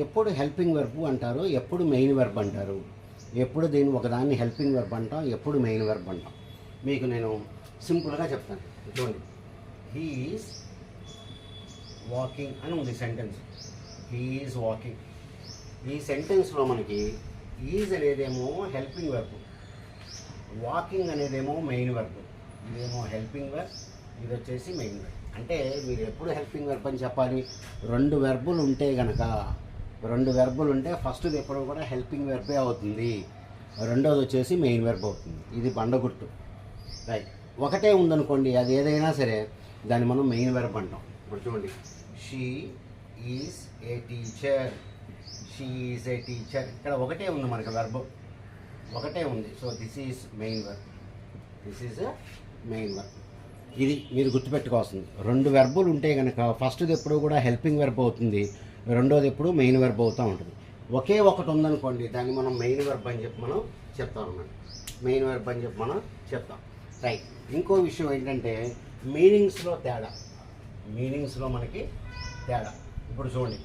ఎప్పుడు helping verb అంటారు, ఎప్పుడు మెయిన్ వెర్బ్ అంటారు, ఎప్పుడు దీన్ని ఒకదాన్ని హెల్పింగ్ వెర్బ్ అంటాం, ఎప్పుడు మెయిన్ వెర్బ్ అంటాం. మీకు నేను సింపుల్గా చెప్తాను. చూడండి, హీ ఈజ్ వాకింగ్ అని ఉంది సెంటెన్స్. He is walking. ఈ సెంటెన్స్లో మనకి ఈజ్ అనేదేమో హెల్పింగ్ వెర్బ్, వాకింగ్ అనేదేమో మెయిన్ వెర్బ్. ఇదేమో హెల్పింగ్ వెర్బ్, ఇది వచ్చేసి మెయిన్ వెర్బ్. అంటే మీరు ఎప్పుడు హెల్పింగ్ వెర్బ్ అని చెప్పాలి? రెండు వెర్బులు ఉంటే కనుక, రెండు వెర్బులు ఉంటే ఫస్ట్ది ఎప్పుడు కూడా హెల్పింగ్ వెర్బే అవుతుంది, రెండోది వచ్చేసి మెయిన్ వెర్బ్ అవుతుంది. ఇది బండగుట్టు. రైట్. ఒకటే ఉందనుకోండి, అది ఏదైనా సరే దాన్ని మనం మెయిన్ వెర్బ్ అంటాం. ఇప్పుడు చూడండి, she is a teacher. She is a teacher. ఇక్కడ ఒకటే ఉంది మనకి వెర్బ్, ఒకటే ఉంది. So this is main verb, this is main verb. ఇది మీరు గుర్తుపెట్టుకోవాల్సింది. రెండు వెర్బులు ఉంటే కనుక ఫస్ట్ది ఎప్పుడు కూడా హెల్పింగ్ వెర్బ్ అవుతుంది, రెండోది ఎప్పుడు మెయిన్ వెర్బ్ అవుతూ ఉంటుంది. ఒకే ఒకటి ఉందనుకోండి, దాన్ని మనం మెయిన్ వెర్బ్ అని చెప్పి మనం చెప్తాం అన్నమాట. మెయిన్ వెర్బ్ అని చెప్పి మనం చెప్తాం. రైట్. ఇంకో విషయం ఏంటంటే మీనింగ్స్లో తేడా. మీనింగ్స్లో మనకి తేడా. ఇప్పుడు చూడండి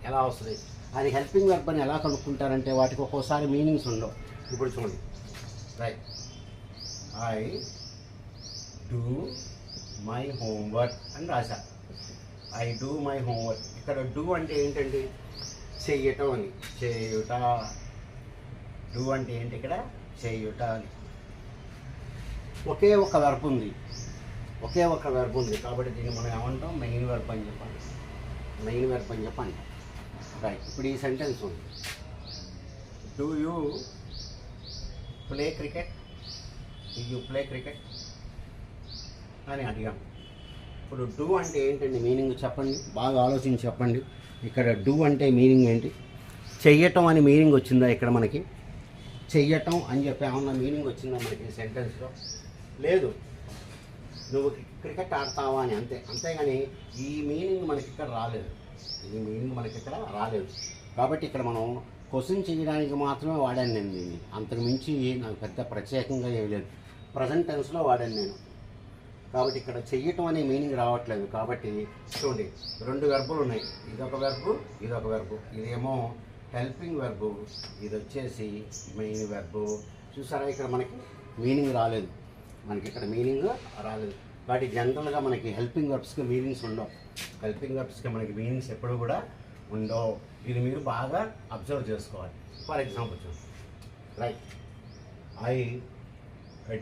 ఎలా వస్తుంది. అది హెల్పింగ్ వెర్బ్ అని ఎలా కనుక్కుంటారంటే వాటికి ఒక్కోసారి మీనింగ్స్ ఉండవు. ఇప్పుడు చూడండి, right, I do my homework అని రాశా. I do my homework. ఇక్కడ డూ అంటే ఏంటండి? చెయ్యటం అని, చేయుట. డూ అంటే ఏంటి? ఇక్కడ చేయుట అని. ఒకే ఒక వెర్బ్ ఉంది, ఒకే ఒక వెర్బ్ ఉంది కాబట్టి దీన్ని మనం ఏమంటాం? మెయిన్ వెర్బ్ అని చెప్పాలి. మెయిన్ వెర్బ్ అని చెప్పండి. రైట్. ఇప్పుడు ఈ సెంటెన్స్ ఉంది, do you play cricket? Do you play cricket అని అడిగాం. ఇప్పుడు డూ అంటే ఏంటండి మీనింగ్ చెప్పండి, బాగా ఆలోచించి చెప్పండి. ఇక్కడ డూ అంటే మీనింగ్ ఏంటి? చెయ్యటం అని మీనింగ్ వచ్చిందా ఇక్కడ మనకి? చెయ్యటం అని చెప్పి ఏమన్నా మీనింగ్ వచ్చిందా మనకి సెంటెన్స్లో? లేదు. నువ్వు క్రికెట్ ఆడతావా అని, అంతే. అంతేగాని ఈ మీనింగ్ మనకి ఇక్కడ రాలేదు, ఈ మీనింగ్ మనకి ఇక్కడ రాలేదు. కాబట్టి ఇక్కడ మనం క్వశ్చన్ చేయడానికి మాత్రమే వాడాను నేను దీన్ని, అంతకు మించి నాకు పెద్ద ప్రత్యేకంగా ఏం లేదు. ప్రజెంట్ టెన్స్లో వాడాను నేను, కాబట్టి ఇక్కడ చెయ్యటం అనే మీనింగ్ రావట్లేదు. కాబట్టి చూడండి, రెండు వెర్బులు ఉన్నాయి, ఇదొక వెర్బు, ఇదొక వెర్బు. ఇదేమో హెల్పింగ్ వెర్బు, ఇది వచ్చేసి మెయిన్ వెర్బు. చూసారా, ఇక్కడ మనకి మీనింగ్ రాలేదు, మనకి ఇక్కడ మీనింగ్ రాలేదు. కాబట్టి జనరల్గా మనకి హెల్పింగ్ వెర్బ్స్కి మీనింగ్స్ ఉండవు, హెల్పింగ్ వెర్బ్స్కి మనకి మీనింగ్స్ ఎప్పుడు కూడా ఉండవు. ఇది మీరు బాగా అబ్జర్వ్ చేసుకోవాలి. ఫర్ ఎగ్జాంపుల్ చూడండి, right, I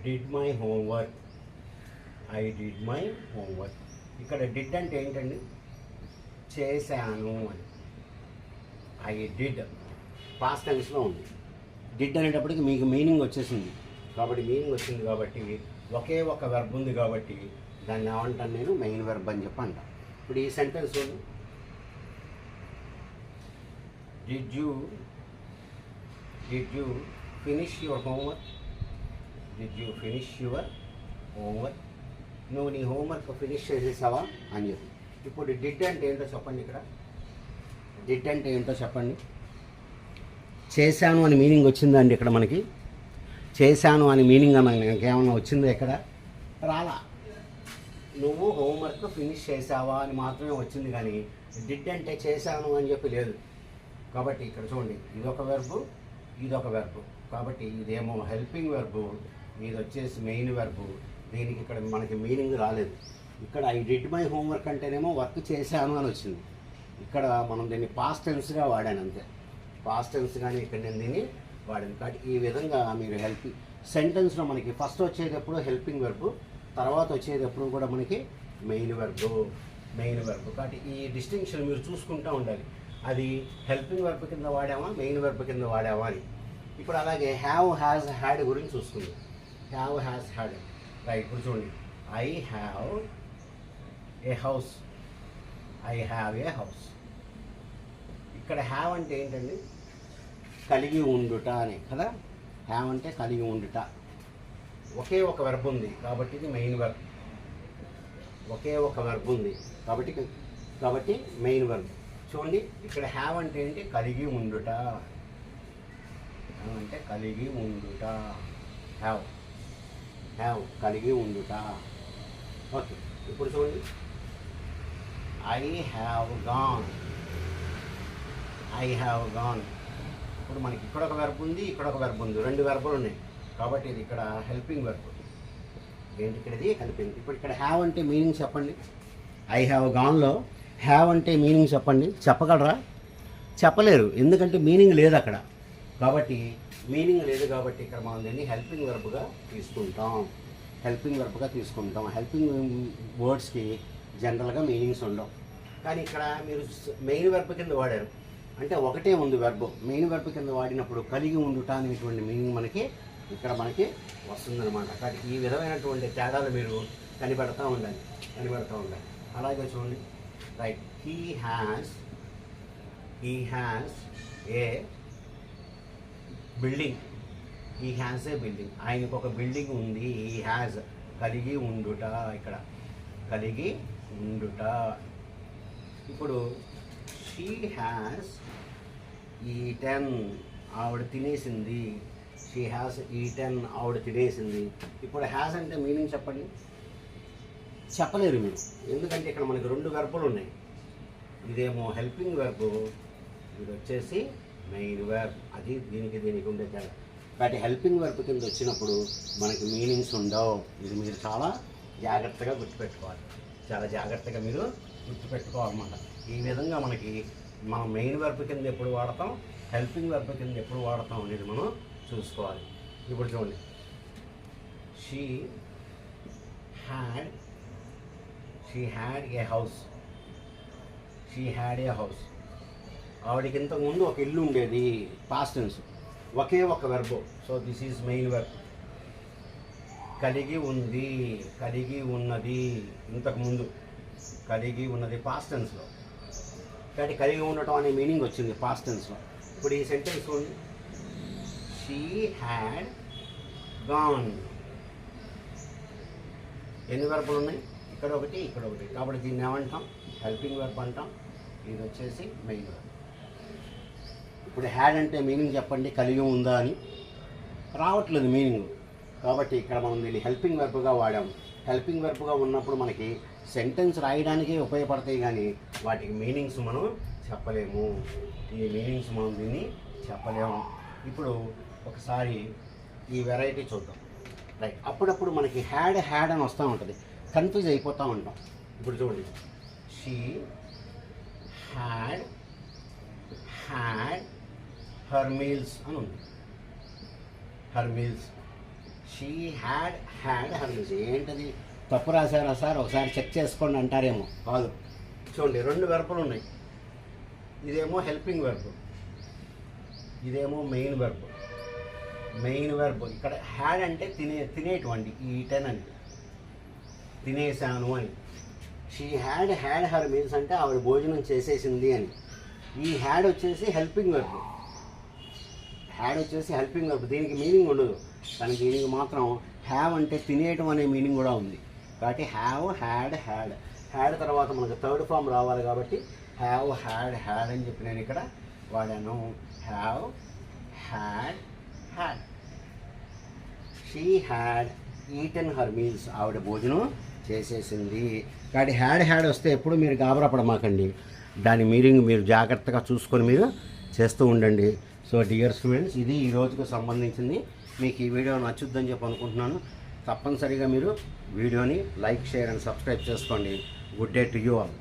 did my homework. I did my homework. ఇక్కడ డిడ్ అంటే ఏంటండి? చేశాను అని. ఐ డిడ్ పాస్ట్ టెన్స్లో ఉంది. డిడ్ అనేటప్పటికి మీకు మీనింగ్ వచ్చేసింది. కాబట్టి మీనింగ్ వచ్చింది కాబట్టి ఒకే ఒక వెర్బ్ ఉంది కాబట్టి దాన్ని ఏమంటాను నేను? మెయిన్ వెర్బ్ అని చెప్పి అంటాను. ఇప్పుడు ఈ sentence did you finish your homework? Did you finish your homework? నువ్వు నీ హోంవర్క్ ఫినిష్ చేసేసావా అని చెప్పి. ఇప్పుడు డిడ్ అంటే ఏంటో చెప్పండి. ఇక్కడ డిడ్ అంటే ఏంటో చెప్పండి. చేశాను అని మీనింగ్ వచ్చిందండి ఇక్కడ మనకి? చేశాను అని మీనింగ్ మనకి ఏమన్నా వచ్చిందా ఇక్కడ? రాలా. నువ్వు హోంవర్క్ ఫినిష్ చేసావా అని మాత్రమే వచ్చింది, కానీ డిడ్ అంటే చేశాను అని చెప్పి లేదు. కాబట్టి ఇక్కడ చూడండి, ఇదొక వెర్బు, ఇదొక వెర్బు. కాబట్టి ఇదేమో హెల్పింగ్ వెర్బు, ఇది వచ్చేసి మెయిన్ వెర్బు. దీనికి ఇక్కడ మనకి మీనింగ్ రాలేదు. ఇక్కడ ఐ డిడ్ మై హోంవర్క్ అంటేనేమో వర్క్ చేశాను అని వచ్చింది. ఇక్కడ మనం దీన్ని పాస్ట్ టెన్స్గా వాడాను, అంతే. పాస్ట్ టెన్స్ కానీ ఇక్కడ నేను దీన్ని వాడాను. కాబట్టి ఈ విధంగా మీరు సెంటెన్స్లో మనకి ఫస్ట్ వచ్చేటప్పుడు హెల్పింగ్ వెర్బు, తర్వాత వచ్చేటప్పుడు కూడా మనకి మెయిన్ వెర్బు, మెయిన్ వెర్బు. కాబట్టి ఈ డిస్టింక్షన్ మీరు చూసుకుంటూ ఉండాలి, అది హెల్పింగ్ వెర్బ్ కింద వాడామా, మెయిన్ వెర్బ్ కింద వాడామా అని. ఇప్పుడు అలాగే హ్యావ్, హ్యాజ్, హ్యాడ్ గురించి చూసుకుందాం. Have, has, had. రైట్. ఇప్పుడు చూడండి, I have a house. I have a house. ఇక్కడ హ్యావ్ అంటే ఏంటండి? కలిగి ఉండుట అని కదా. హ్యావ్ అంటే కలిగి ఉండుట. ఒకే ఒక వెర్బ్ ఉంది కాబట్టి ఇది మెయిన్ వెర్బ్. ఒకే ఒక వెర్బ్ ఉంది కాబట్టి మెయిన్ వెర్బ్. చూడండి, ఇక్కడ హ్యావ్ అంటే ఏంటి? కలిగి ఉండుట. హ్యావ్ అంటే కలిగి ఉండుట. హ్యావ్, హ్యావ్ కలిగి ఉండుట. ఓకే. ఇప్పుడు చూడండి, I have gone. I have gone. ఇప్పుడు మనకి ఇక్కడ ఒక వెర్బ్ ఉంది, ఇక్కడ ఒక వెర్బ్ ఉంది, రెండు వెర్బులు ఉన్నాయి కాబట్టి ఇది ఇక్కడ హెల్పింగ్ వెర్బ్. ఏంటి ఇక్కడ ఇది హెల్పింగ్. ఇప్పుడు ఇక్కడ హ్యావ్ అంటే మీనింగ్ చెప్పండి. ఐ హ్యావ్ గాన్లో హ్యావ్ అంటే మీనింగ్ చెప్పండి. చెప్పగలరా? చెప్పలేరు, ఎందుకంటే మీనింగ్ లేదు అక్కడ. కాబట్టి మీనింగ్ లేదు కాబట్టి ఇక్కడ మనం దీన్ని హెల్పింగ్ వెర్బ్గా తీసుకుంటాం. హెల్పింగ్ వెర్బ్గా తీసుకుంటాం. హెల్పింగ్ వర్డ్స్కి జనరల్గా మీనింగ్స్ ఉండవు. కానీ ఇక్కడ మీరు మెయిన్ వెర్బ్ కింద వాడారు అంటే ఒకటే ఉంది వెర్బ్. మెయిన్ వెర్బ్ కింద వాడినప్పుడు కలిగి ఉండుట అనేటువంటి మీనింగ్ మనకి ఇక్కడ వస్తుందన్నమాట. కాబట్టి ఈ విధమైనటువంటి తేడాలు మీరు కనిపెడతా ఉండాలి. అలాగే చూడండి, right. He has a building. He has a building. ఆయనకు ఒక బిల్డింగ్ ఉంది. హీ హ్యాస్ కలిగి ఉండుట, ఇక్కడ కలిగి ఉండుట. ఇప్పుడు షీ హ్యాస్ ఈటెన్, ఆవిడ తినేసింది. షీ హ్యాస్ ఈటెన్, ఆవిడ తినేసింది. ఇప్పుడు హ్యాస్ అంటే మీనింగ్ చెప్పండి. చెప్పలేరు మీరు, ఎందుకంటే ఇక్కడ మనకి రెండు వెర్బులు ఉన్నాయి. ఇదేమో హెల్పింగ్ వెర్బ్, ఇది వచ్చేసి మెయిన్ వెర్బ్. అది దీనికి ఉండే తేడా. కాబట్టి హెల్పింగ్ వెర్బ్ కింద వచ్చినప్పుడు మనకి మీనింగ్స్ ఉండవు. ఇది మీరు చాలా జాగ్రత్తగా గుర్తుపెట్టుకోవాలి. మీరు గుర్తుపెట్టుకోవాలన్నమాట. ఈ విధంగా మనం మెయిన్ వెర్బ్ కింద ఎప్పుడు వాడతాం, హెల్పింగ్ వెర్బ్ కింద ఎప్పుడు వాడతాం అనేది మనం చూసుకోవాలి. ఇప్పుడు చూడండి, షీ హ్యాడ్ ఏ హౌస్. ఆవిడకి ఇంతకుముందు ఒక ఇల్లు ఉండేది. పాస్ట్ టెన్స్, ఒకే ఒక verb. So this is main verb. కలిగి ఉంది, కలిగి ఉన్నది. ఇంతకుముందు కలిగి ఉన్నది పాస్ట్ టెన్స్లో. కాబట్టి కలిగి ఉండటం అనే మీనింగ్ వచ్చింది పాస్ట్ టెన్స్లో. ఇప్పుడు ఈ సెంటెన్స్ చూడండి, షీ హ్యాడ్ గాన్. ఎన్ని వెర్బులు ఉన్నాయి? ఇక్కడ ఒకటి, ఇక్కడ ఒకటి. కాబట్టి దీన్ని ఏమంటాం? హెల్పింగ్ వెర్బ్ అంటాం. ఇది వచ్చేసి మెయిన్ వెర్బ్. ఇప్పుడు హ్యాడ్ అంటే మీనింగ్ చెప్పండి. కలిగి ఉందా అని రావట్లేదు మీనింగ్. కాబట్టి ఇక్కడ మనం దీన్ని హెల్పింగ్ వెర్బ్గా వాడాము. హెల్పింగ్ వెర్బ్గా ఉన్నప్పుడు మనకి సెంటెన్స్ రాయడానికి ఉపయోగపడతాయి, కానీ వాటికి మీనింగ్స్ మనం చెప్పలేము. ఈ మీనింగ్స్ మనం దీన్ని చెప్పలేము. ఇప్పుడు ఒకసారి ఈ వెరైటీ చూద్దాం. రైట్. అప్పుడప్పుడు మనకి హ్యాడ్ అని వస్తూ ఉంటుంది, కన్ఫ్యూజ్ అయిపోతూ ఉంటాం. ఇప్పుడు చూడండి, షీ హ్యాడ్ హర్ మీల్స్ అని ఉంది. Her meals. She had her meals. ఏంటది, తప్పు రాశారా సార్, ఒకసారి చెక్ చేసుకోండి అంటారేమో. కాదు. చూడండి, రెండు వెర్బులు ఉన్నాయి. ఇదేమో హెల్పింగ్ వెర్బ్, ఇదేమో మెయిన్ వెర్బ్. ఇక్కడ హ్యాడ్ అంటే తినేటువంటి, ఈటెన్ అని, తినేసాను అని. షీ హ్యాడ్ హర్ మీల్స్ అంటే ఆవిడ భోజనం చేసేసింది అని. ఈ హ్యాడ్ వచ్చేసి హెల్పింగ్ వెర్బ్. దీనికి మీనింగ్ ఉండదు, కానీ దీనికి మాత్రం హ్యావ్ అంటే తినేయటం అనే మీనింగ్ కూడా ఉంది. కాబట్టి హ్యాడ్ తర్వాత మనకు థర్డ్ ఫామ్ రావాలి. కాబట్టి హ్యాడ్ అని చెప్పి నేను ఇక్కడ వాడాను. Had she had eaten her meals. ఆవిడ భోజనం చేసేసింది. కాబట్టి హ్యాడ్ వస్తే ఎప్పుడు మీరు గాబరా పడమాకండి. దాని మీనింగ్ మీరు జాగ్రత్తగా చూసుకొని మీరు చేస్తూ ఉండండి. సో డియర్ స్టూడెంట్స్, ఇది ఈ రోజుకు సంబంధించింది. మీకు ఈ వీడియో నచ్చుద్దని చెప్పి అనుకుంటున్నాను. తప్పనిసరిగా మీరు వీడియోని లైక్, షేర్ అండ్ సబ్స్క్రైబ్ చేసుకోండి. Good day to you all.